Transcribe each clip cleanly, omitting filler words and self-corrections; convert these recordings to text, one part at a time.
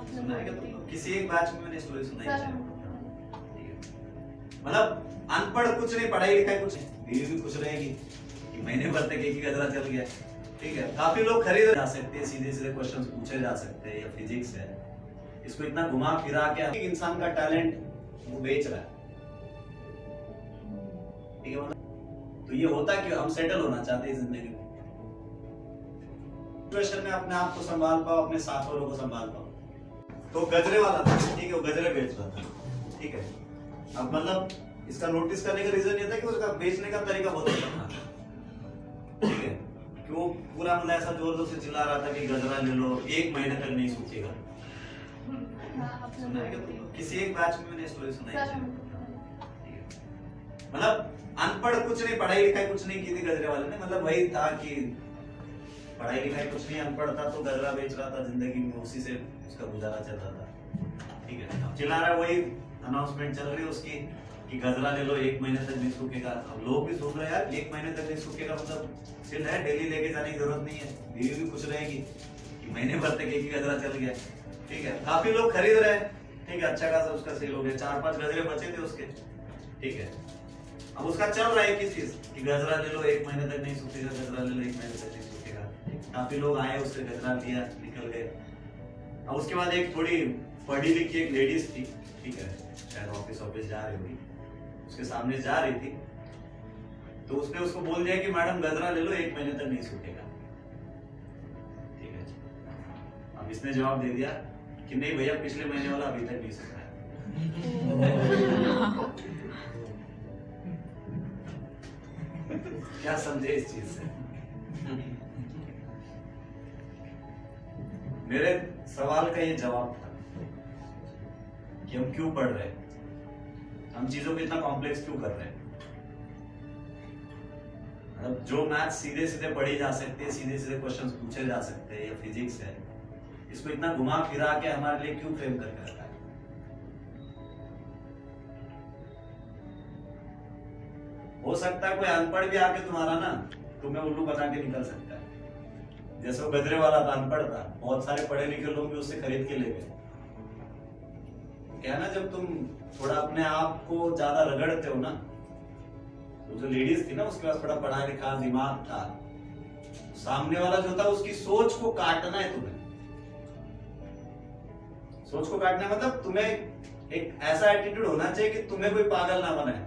सुना है क्या तुमको? किसी एक बैच में मैंने स्टोरी सुनाई है। मतलब अनपढ़ कुछ नहीं, पढ़ाई लिखाई कुछ नहीं, बीवी भी खुश रहेगी कि महीने भर तक एक ही गजरा चल गया। ठीक है, काफी लोग खरीद जा सकते हैं, सीधे सीधे क्वेश्चन पूछे जा सकते हैं, या फिजिक्स है, इसको इतना घुमा फिरा के इंसान का टैलेंट वो बेच रहा है। ठीक है, मतलब तो ये होता कि हम सेटल होना चाहते हैं जिंदगी में, सिचुएशन में अपने आप को संभाल पाओ, अपने साथ वालों को संभाल पाओ। तो गजरे वाला था, ठीक है, वो गजरे बेच रहा था। ठीक है, अब मतलब इसका नोटिस करने का रीजन ये था कि उसका बेचने का तरीका बहुत अच्छा था। ठीक है, कि वो पूरा मतलब ऐसा जोर जोर से चिल्ला रहा था कि गजरा ले लो, 1 महीने तक नहीं सूखेगा। सुना है क्या तुमको? किसी एक बैच में मैंने स्टोरी सुनाई है। मतलब अनपढ़ कुछ नहीं, पढ़ाई लिखाई कुछ नहीं की थी गजरे वाले ने, मतलब वही था कि पढ़ाई लिखाई कुछ नहीं, अनपढ़ था तो गजरा बेच रहा था, जिंदगी में उसी से उसका गुजारा चल रहा था। ठीक है, अब चिल्ला रहा है, वही अनाउंसमेंट चल रही है उसकी कि गजरा ले लो, 1 महीने तक नहीं सूखेगा। अब लोग भी सोच रहे हैं यार 1 महीने तक नहीं सूखेगा, मतलब चिल है, डेली लेके जाने की जरूरत नहीं है, बीवी भी खुश रहेगी कि महीने भर तक एक ही गजरा चल गया। ठीक है, काफी लोग खरीद रहे हैं। ठीक है, अच्छा खासा उसका सेल हो गया, 4-5 गजरे बचे थे उसके। ठीक है, अब उसका चल रहा है किस चीज कि गजरा ले लो, 1 महीने तक नहीं सूखेगा, गजरा ले लो, 1 महीने तक नहीं सूखेगा। काफी लोग आए, उससे गजरा लिया, निकल गए। अब उसके बाद एक थोड़ी पढ़ी लिखी एक लेडीज थी, ठीक है, शायद ऑफिस जा रही हुई, उसके सामने जा रही थी, तो उसने उसको बोल दिया कि मैडम गजरा ले लो, 1 महीने तक नहीं सूखेगा। ठीक है, अब इसने जवाब दे दिया कि नहीं भैया, पिछले महीने वाला अभी तक नहीं सूखा है। क्या समझे इस चीज से? मेरे सवाल का ये जवाब था कि हम क्यों पढ़ रहे हैं, हम चीजों को इतना कॉम्प्लेक्स क्यों कर रहे हैं। मतलब जो मैथ सीधे सीधे पढ़ी जा सकते हैं, सीधे सीधे क्वेश्चंस पूछे जा सकते हैं, या फिजिक्स है, इसको इतना घुमा फिरा के हमारे लिए क्यों फ्रेम करके रखा है। हो सकता है कोई अनपढ़ भी आके तुम्हारा ना तुम्हें उल्लू बना के निकल सकता है, जैसे वो गजरे वाला था, अनपढ़ था, बहुत सारे पढ़े लिखे लोग भी उससे खरीद के ले गए। क्या ना, जब तुम थोड़ा अपने आप को ज्यादा रगड़ते हो ना, तो जो लेडीज थी ना, उसके पास थोड़ा पढ़ा लिखा दिमाग था, सामने वाला जो था उसकी सोच को काटना है तुम्हें। सोच को काटना मतलब तुम्हें एक ऐसा एटीट्यूड होना चाहिए कि तुम्हें कोई पागल ना बनाए।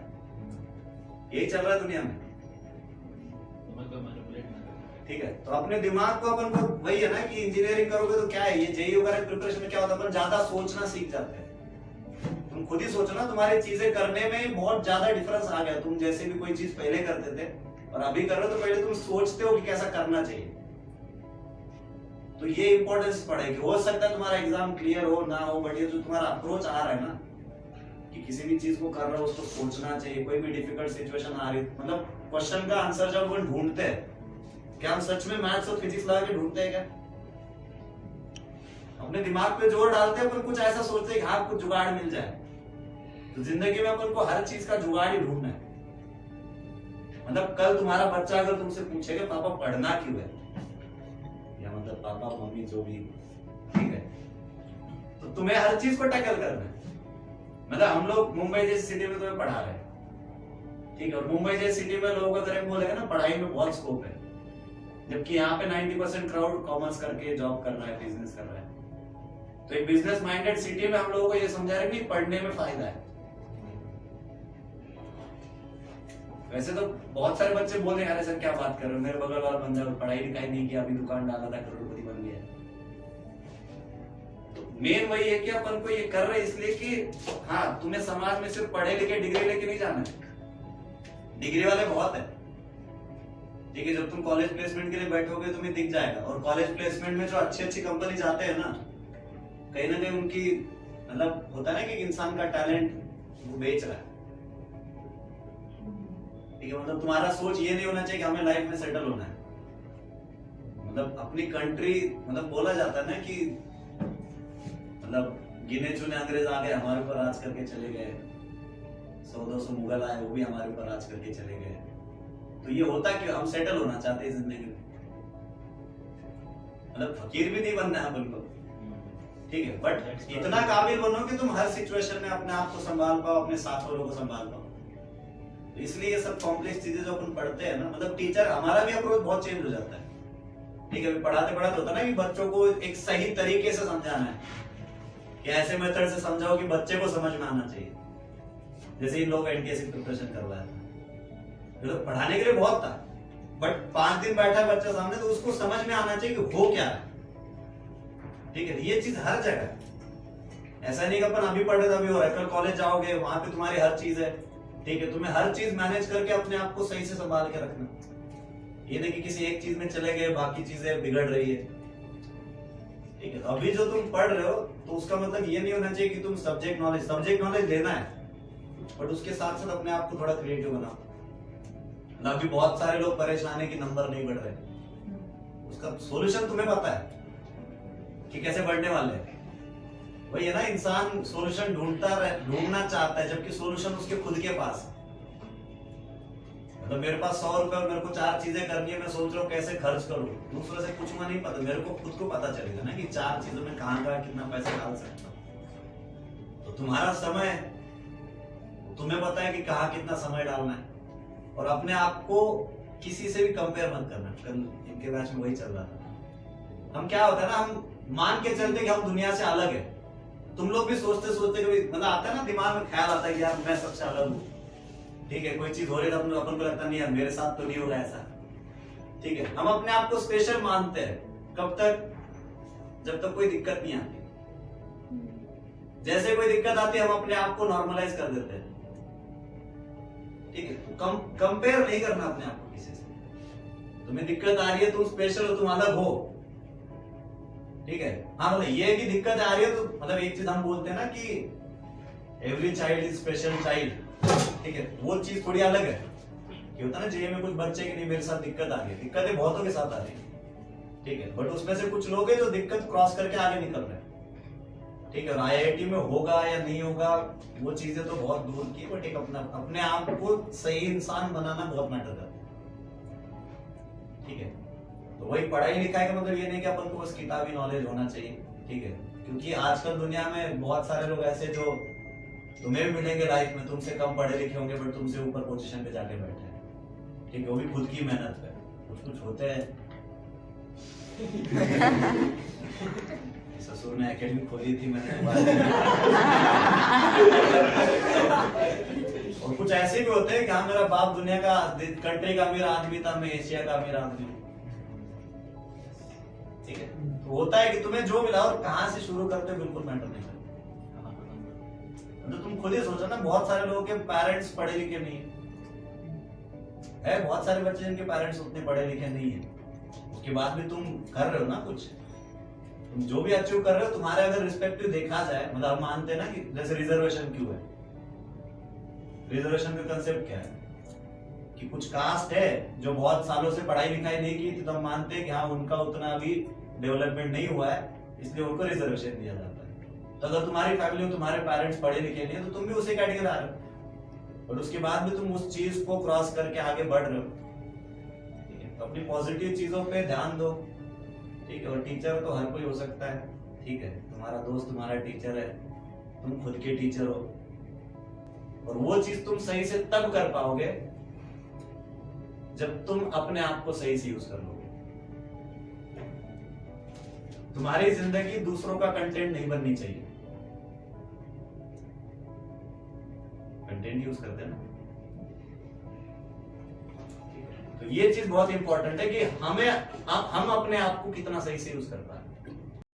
यही चल रहा है दुनिया में। ठीक है, तो अपने दिमाग को अपन को वही है ना कि इंजीनियरिंग करोगे तो क्या है, ये जेईई वगैरह प्रिपरेशन में क्या होता है, अपन ज्यादा सोचना सीख जाते हैं। तुम खुद ही सोचो ना, तुम्हारी चीजें करने में बहुत ज्यादा डिफरेंस आ गया। तुम जैसे भी कोई चीज पहले करते थे और अभी कर रहे हो, तो पहले तुम सोचते हो कि कैसा करना चाहिए। तो ये इंपॉर्टेंस पड़ेगी। हो सकता है तुम्हारा एग्जाम क्लियर हो ना हो, बट ये जो तुम्हारा अप्रोच आ रहा है ना कि किसी भी चीज को कर रहे हो उसको सोचना चाहिए। कोई भी डिफिकल्ट सिचुएशन आ रही, मतलब क्वेश्चन का आंसर जब हम ढूंढते हैं, क्या हम सच में मैथ्स और फिजिक्स लगा के ढूंढते हैं क्या? अपने दिमाग पे जोर डालते हैं, पर कुछ ऐसा सोचते हैं कि हाँ कुछ जुगाड़ मिल जाए। तो जिंदगी में अपन को हर चीज का जुगाड़ ही ढूंढना है। मतलब कल तुम्हारा बच्चा अगर तुमसे पूछेगा पापा पढ़ना क्यों है, या मतलब पापा मम्मी जो भी, ठीक है, तो तुम्हें हर चीज को टैकल करना है। मतलब हम लोग मुंबई जैसी सिटी में तुम्हें पढ़ा रहे हैं, ठीक है, और मुंबई जैसी सिटी में लोगों का तरह बोलेगा ना पढ़ाई में बहुत स्कोप है, जबकि यहाँ पे 90% क्राउड कॉमर्स करके जॉब कर रहा है, बिजनेस कर रहा है। तो एक बिजनेस माइंडेड सिटी में हम लोगों को ये समझा रहे कि पढ़ने में फायदा है। वैसे तो बहुत सारे बच्चे बोल रहे हैं अरे सर क्या बात कर रहे हो, मेरे बगल वाला बंदा पढ़ाई लिखाई नहीं किया, अभी दुकान डाला था, करोड़पति बन गया। तो मेन वही है कि अपन को ये कर रहे इसलिए कि हाँ तुम्हें समाज में सिर्फ पढ़े लिखे डिग्री लेके नहीं जाना है। डिग्री वाले बहुत है, ठीक है, जब तुम कॉलेज प्लेसमेंट के लिए बैठोगे तुम्हें दिख जाएगा। और कॉलेज प्लेसमेंट में जो अच्छी अच्छी कंपनी जाते हैं ना कहीं उनकी मतलब होता है ना कि इंसान का टैलेंट वो बेच रहा है। ठीक है, मतलब तुम्हारा सोच ये नहीं होना चाहिए कि हमें लाइफ में सेटल होना है। मतलब अपनी कंट्री, मतलब बोला जाता है ना कि मतलब गिने चुने अंग्रेज आ गए हमारे ऊपर राज करके चले गए, 100-200 मुगल आए वो भी हमारे ऊपर राज करके चले गए। तो ये होता कि हम सेटल होना चाहते हैं जिंदगी में, मतलब फकीर भी नहीं बनना है अपन को, ठीक है, बट इतना काबिल बनो कि तुम हर सिचुएशन में अपने आप को संभाल पाओ, अपने साथ वालों को संभाल पाओ। तो इसलिए ये सब कॉम्प्लेक्स चीजें जो अपन पढ़ते हैं ना, मतलब टीचर हमारा भी अप्रोच बहुत चेंज हो जाता है। ठीक है, पढ़ाते पढ़ाते होता है ना कि बच्चों को एक सही तरीके से समझाना है, कि ऐसे मेथड से समझाओ कि बच्चे को समझ में आना चाहिए। जैसे इन लोग एनटीएस की प्रिपरेशन करवाया था, तो पढ़ाने के लिए बहुत था, बट 5 दिन बैठा है बच्चा सामने, तो उसको समझ में आना चाहिए कि हो क्या है। ठीक है, ये चीज हर जगह है। ऐसा नहीं कि अपन अभी पढ़ रहे अभी हो रहा है, कल कॉलेज जाओगे वहां पे तुम्हारी हर चीज है। ठीक है, तुम्हें हर चीज मैनेज करके अपने आप को सही से संभाल के रखना। ये नहीं कि किसी एक चीज में चले गए बाकी चीजें बिगड़ रही है। ठीक है, अभी जो तुम पढ़ रहे हो तो उसका मतलब ये नहीं होना चाहिए कि तुम सब्जेक्ट नॉलेज लेना है, बट उसके साथ साथ अपने आप को थोड़ा क्रिएटिव बनाओ। अभी बहुत सारे लोग परेशान है कि नंबर नहीं बढ़ रहे, उसका सोल्यूशन तुम्हें पता है कि कैसे बढ़ने वाले हैं। वही है ना, इंसान सोल्यूशन ढूंढना चाहता है, जबकि सोल्यूशन उसके खुद के पास है। मतलब मेरे पास 100 रुपए और मेरे को 4 चीजें करनी है, मैं सोच रहा हूँ कैसे खर्च करूँ, दूसरों से कुछ नहीं पता, मेरे को खुद को पता चलेगा ना कि 4 चीजों में कहाँ कितना पैसा डाल सकता हूँ। तो तुम्हारा समय तुम्हें पता है कि कहाँ कितना समय डालना है, और अपने आप को किसी से भी कंपेयर मत करना। कल इनके बैच में वही चल रहा था। हम क्या होता है ना, हम मान के चलते कि हम दुनिया से अलग है। तुम लोग भी सोचते सोचते मतलब आता है ना दिमाग में, ख्याल आता है कि यार मैं सबसे अलग हूँ। ठीक है, कोई चीज हो रही है तो अपन को लगता नहीं यार मेरे साथ तो नहीं होगा ऐसा। ठीक है, हम अपने आप को स्पेशल मानते हैं। कब तक? जब तक कोई दिक्कत नहीं आती। जैसे कोई दिक्कत आती है हम अपने आप को नॉर्मलाइज कर देते हैं। ठीक है, तो कंपेयर नहीं करना अपने आप को किसी से। तुम्हें दिक्कत आ रही है, तुम स्पेशल हो, तुम अलग हो। ठीक है, हाँ मतलब ये कि दिक्कत आ रही है तो मतलब एक चीज हम बोलते हैं ना कि every child is special child. ठीक है, वो चीज थोड़ी अलग है कि होता है ना जे में कुछ बच्चे की नहीं मेरे साथ दिक्कत आ रही है, दिक्कतें बहुतों के साथ आ रही है। ठीक है, बट उसमें से कुछ लोग हैं जो दिक्कत क्रॉस करके आगे निकल रहे हैं। ठीक है, और आईआईटी में होगा या नहीं होगा वो चीजें तो बहुत दूर की, बट एक अपने आप को सही इंसान बनाना बहुत मैटर करता है। ठीक है, तो वही पढ़ाई लिखाई का मतलब ये नहीं कि अपन को बस किताबी नॉलेज होना चाहिए। ठीक है, क्योंकि आजकल दुनिया में बहुत सारे लोग ऐसे जो तुम्हें भी मिलेंगे लाइफ में, तुमसे कम पढ़े लिखे होंगे बट तुमसे ऊपर पोजीशन पे जाके बैठे हैं। ठीक है, वो भी खुद की मेहनत पे। कुछ होते हैं ससुर ने एकेडमी खोली थी मैंने और कुछ ऐसे भी होते हैं कि हाँ मेरा बाप दुनिया का कंट्री का अमीर आदमी था, मैं एशिया का अमीर आदमी हूँ। ठीक है, तो होता है कि तुम्हें जो मिला और कहाँ से शुरू करते बिल्कुल मैटर नहीं करता। तो तुम खुद ही सोचो ना, बहुत सारे लोगों के पेरेंट्स पढ़े लिखे नहीं है, बहुत सारे बच्चे जिनके पेरेंट्स उतने पढ़े लिखे नहीं है, उसके बाद भी तुम कर रहे हो ना कुछ। तुम जो भी अचीव कर रहे हो, तुम्हारे अगर रिस्पेक्टिव देखा जाए, मतलब हम मानते हैं ना कि जैसे रिजर्वेशन क्यों है, रिजर्वेशन का कंसेप्ट क्या है कि कुछ कास्ट है जो बहुत सालों से पढ़ाई लिखाई नहीं की थी, तो हम मानते हैं कि हाँ उनका उतना अभी डेवलपमेंट नहीं हुआ है, इसलिए उनको रिजर्वेशन दिया जाता है। तो अगर तुम्हारी फैमिली में तुम्हारे पेरेंट्स पढ़े लिखे नहीं है तो तुम भी उसी कैटेगरी आ रहे हो, और उसके बाद भी तुम उस चीज को क्रॉस करके आगे बढ़ रहे हो। ठीक है, तो अपनी पॉजिटिव चीजों पे ध्यान दो। ठीक है, और टीचर तो हर कोई हो सकता है। ठीक है, तुम्हारा दोस्त तुम्हारा टीचर है, तुम खुद के टीचर हो, और वो चीज तुम सही से तब कर पाओगे जब तुम अपने आप को सही से यूज कर लोगे। तुम्हारी जिंदगी दूसरों का कंटेंट नहीं बननी चाहिए। कंटेंट यूज करते हैं ना, तो ये चीज बहुत इंपॉर्टेंट है कि हम अपने आप को कितना सही से यूज कर पा रहे हैं।